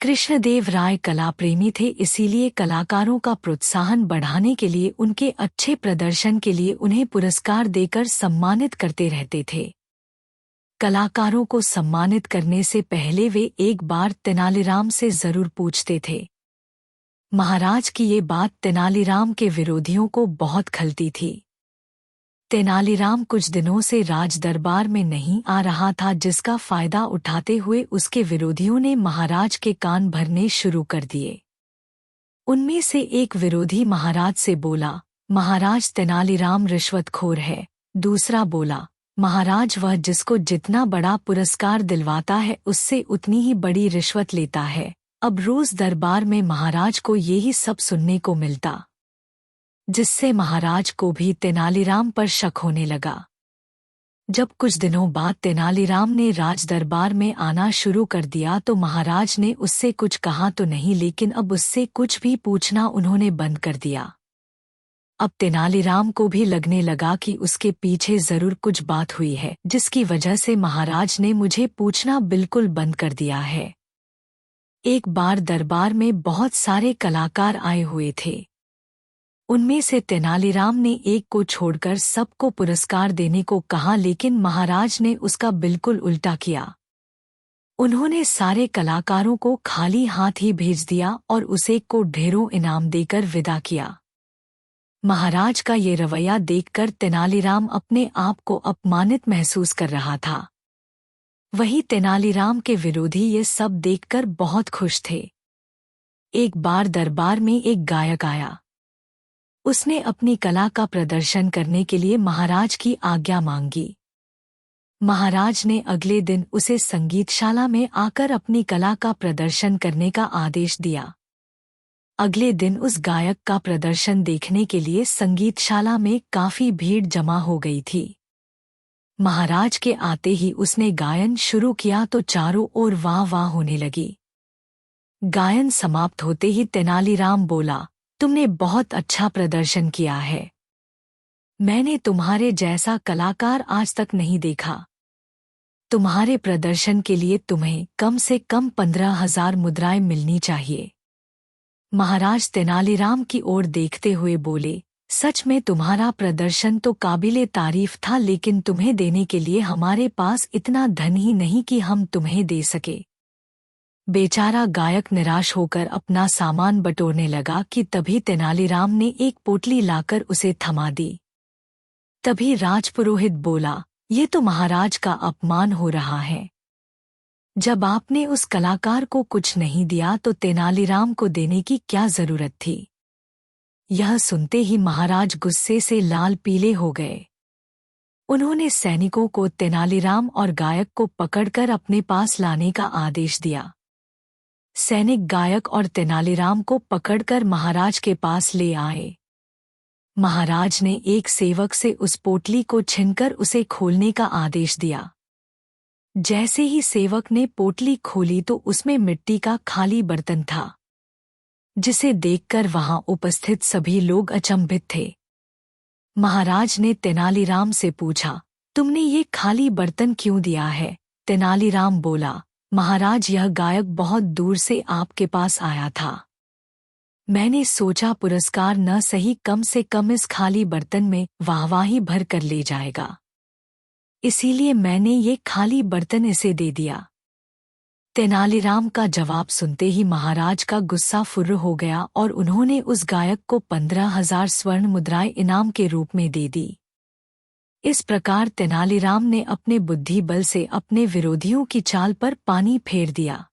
कृष्णदेव राय कला प्रेमी थे, इसीलिए कलाकारों का प्रोत्साहन बढ़ाने के लिए उनके अच्छे प्रदर्शन के लिए उन्हें पुरस्कार देकर सम्मानित करते रहते थे। कलाकारों को सम्मानित करने से पहले वे एक बार तेनालीराम से जरूर पूछते थे। महाराज की ये बात तेनालीराम के विरोधियों को बहुत खलती थी। तेनालीराम कुछ दिनों से राज दरबार में नहीं आ रहा था, जिसका फायदा उठाते हुए उसके विरोधियों ने महाराज के कान भरने शुरू कर दिए। उनमें से एक विरोधी महाराज से बोला, महाराज तेनालीराम रिश्वतखोर है। दूसरा बोला, महाराज वह जिसको जितना बड़ा पुरस्कार दिलवाता है उससे उतनी ही बड़ी रिश्वत लेता है। अब रोज दरबार में महाराज को यही सब सुनने को मिलता, जिससे महाराज को भी तेनालीराम पर शक होने लगा। जब कुछ दिनों बाद तेनालीराम ने राज दरबार में आना शुरू कर दिया तो महाराज ने उससे कुछ कहा तो नहीं, लेकिन अब उससे कुछ भी पूछना उन्होंने बंद कर दिया। अब तेनालीराम को भी लगने लगा कि उसके पीछे जरूर कुछ बात हुई है, जिसकी वजह से महाराज ने मुझे पूछना बिल्कुल बंद कर दिया है। एक बार दरबार में बहुत सारे कलाकार आए हुए थे। उनमें से तेनालीराम ने एक को छोड़कर सबको पुरस्कार देने को कहा, लेकिन महाराज ने उसका बिल्कुल उल्टा किया। उन्होंने सारे कलाकारों को खाली हाथ ही भेज दिया और उसे को ढेरों इनाम देकर विदा किया। महाराज का ये रवैया देखकर तेनालीराम अपने आप को अपमानित महसूस कर रहा था। वही तेनालीराम के विरोधी ये सब देखकर बहुत खुश थे। एक बार दरबार में एक गायक आया। उसने अपनी कला का प्रदर्शन करने के लिए महाराज की आज्ञा मांगी। महाराज ने अगले दिन उसे संगीतशाला में आकर अपनी कला का प्रदर्शन करने का आदेश दिया। अगले दिन उस गायक का प्रदर्शन देखने के लिए संगीतशाला में काफी भीड़ जमा हो गई थी। महाराज के आते ही उसने गायन शुरू किया तो चारों ओर वाह वाह होने लगी। गायन समाप्त होते ही तेनालीराम बोला, तुमने बहुत अच्छा प्रदर्शन किया है। मैंने तुम्हारे जैसा कलाकार आज तक नहीं देखा। तुम्हारे प्रदर्शन के लिए तुम्हें कम से कम 15,000 मुद्राएं मिलनी चाहिए। महाराज तेनालीराम की ओर देखते हुए बोले, सच में तुम्हारा प्रदर्शन तो काबिले तारीफ था, लेकिन तुम्हें देने के लिए हमारे पास इतना धन ही नहीं कि हम तुम्हें दे सके। बेचारा गायक निराश होकर अपना सामान बटोरने लगा कि तभी तेनालीराम ने एक पोटली लाकर उसे थमा दी। तभी राजपुरोहित बोला, ये तो महाराज का अपमान हो रहा है। जब आपने उस कलाकार को कुछ नहीं दिया तो तेनालीराम को देने की क्या जरूरत थी। यह सुनते ही महाराज गुस्से से लाल पीले हो गए। उन्होंने सैनिकों को तेनालीराम और गायक को पकड़कर अपने पास लाने का आदेश दिया। सैनिक गायक और तेनालीराम को पकड़कर महाराज के पास ले आए। महाराज ने एक सेवक से उस पोटली को छीनकर उसे खोलने का आदेश दिया। जैसे ही सेवक ने पोटली खोली तो उसमें मिट्टी का खाली बर्तन था, जिसे देखकर वहां उपस्थित सभी लोग अचंभित थे। महाराज ने तेनालीराम से पूछा, तुमने ये खाली बर्तन क्यों दिया है? तेनालीराम बोला, महाराज यह गायक बहुत दूर से आपके पास आया था। मैंने सोचा पुरस्कार न सही कम से कम इस खाली बर्तन में वाहवाही भर कर ले जाएगा, इसीलिए मैंने ये खाली बर्तन इसे दे दिया। तेनालीराम का जवाब सुनते ही महाराज का गुस्सा फुर्र हो गया और उन्होंने उस गायक को 15,000 स्वर्ण मुद्राएं इनाम के रूप में दे दी। इस प्रकार तेनालीराम ने अपने बुद्धि बल से अपने विरोधियों की चाल पर पानी फेर दिया।